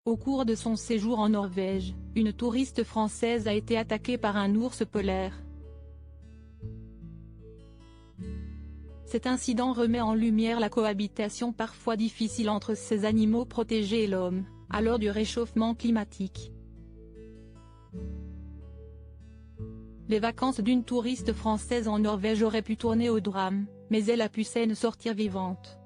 Au cours de son séjour en Norvège, une touriste française a été attaquée par un ours polaire. Cet incident remet en lumière la cohabitation parfois difficile entre ces animaux protégés et l'homme, à l'heure du réchauffement climatique. Les vacances d'une touriste française en Norvège auraient pu tourner au drame, mais elle a pu s'en sortir vivante.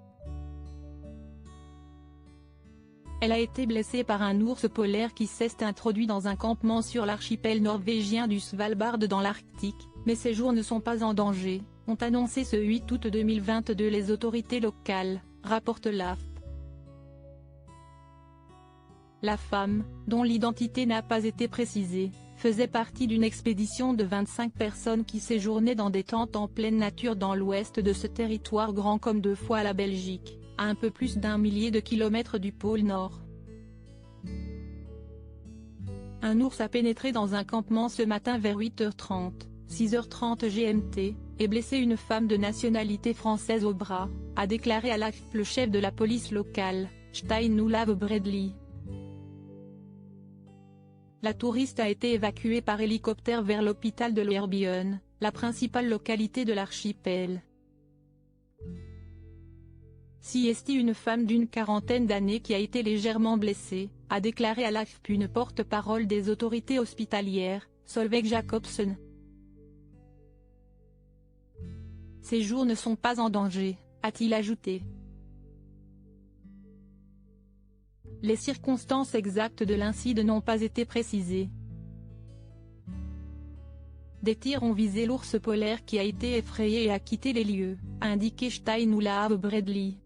Elle a été blessée par un ours polaire qui s'est introduit dans un campement sur l'archipel norvégien du Svalbard dans l'Arctique, mais ses jours ne sont pas en danger, ont annoncé ce 8 août 2022 les autorités locales, rapporte l'AFP. La femme, dont l'identité n'a pas été précisée, faisait partie d'une expédition de 25 personnes qui séjournaient dans des tentes en pleine nature dans l'ouest de ce territoire grand comme 2 fois la Belgique, à un peu plus d'1 millier de kilomètres du pôle Nord. Un ours a pénétré dans un campement ce matin vers 8h30, 6h30 GMT, et blessé une femme de nationalité française au bras, a déclaré à l'AFP le chef de la police locale, Stein Olav Bredli. La touriste a été évacuée par hélicoptère vers l'hôpital de Longyearbyen, la principale localité de l'archipel. Siesti, une femme d'une quarantaine d'années qui a été légèrement blessée, a déclaré à l'AFP une porte-parole des autorités hospitalières, Solveig Jacobsen. Ces jours ne sont pas en danger, a-t-il ajouté. Les circonstances exactes de l'incident n'ont pas été précisées. Des tirs ont visé l'ours polaire qui a été effrayé et a quitté les lieux, a indiqué Stein Olav Bredli.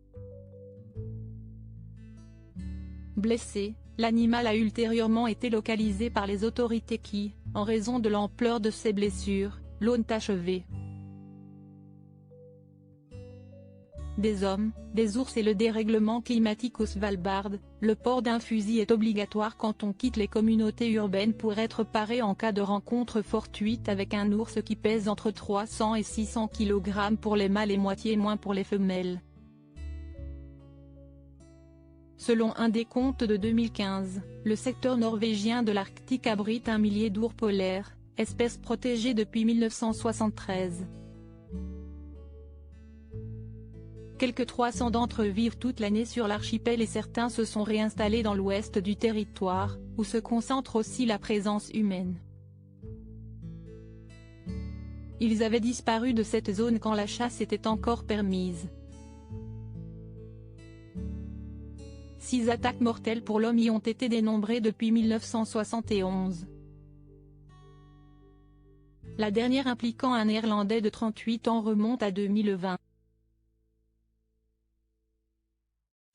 Blessé, l'animal a ultérieurement été localisé par les autorités qui, en raison de l'ampleur de ses blessures, l'ont achevé. Des hommes, des ours et le dérèglement climatique au Svalbard, le port d'un fusil est obligatoire quand on quitte les communautés urbaines pour être paré en cas de rencontre fortuite avec un ours qui pèse entre 300 et 600 kg pour les mâles et moitié moins pour les femelles. Selon un décompte de 2015, le secteur norvégien de l'Arctique abrite 1 millier d'ours polaires, espèces protégées depuis 1973. Quelques 300 d'entre eux vivent toute l'année sur l'archipel et certains se sont réinstallés dans l'ouest du territoire, où se concentre aussi la présence humaine. Ils avaient disparu de cette zone quand la chasse était encore permise. 6 attaques mortelles pour l'homme y ont été dénombrées depuis 1971. La dernière impliquant un Néerlandais de 38 ans remonte à 2020.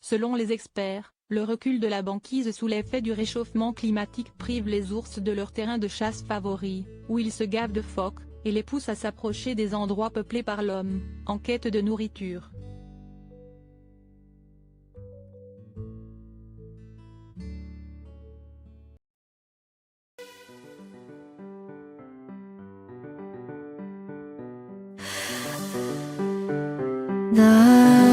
Selon les experts, le recul de la banquise sous l'effet du réchauffement climatique prive les ours de leur terrain de chasse favori, où ils se gavent de phoques, et les pousse à s'approcher des endroits peuplés par l'homme, en quête de nourriture. 나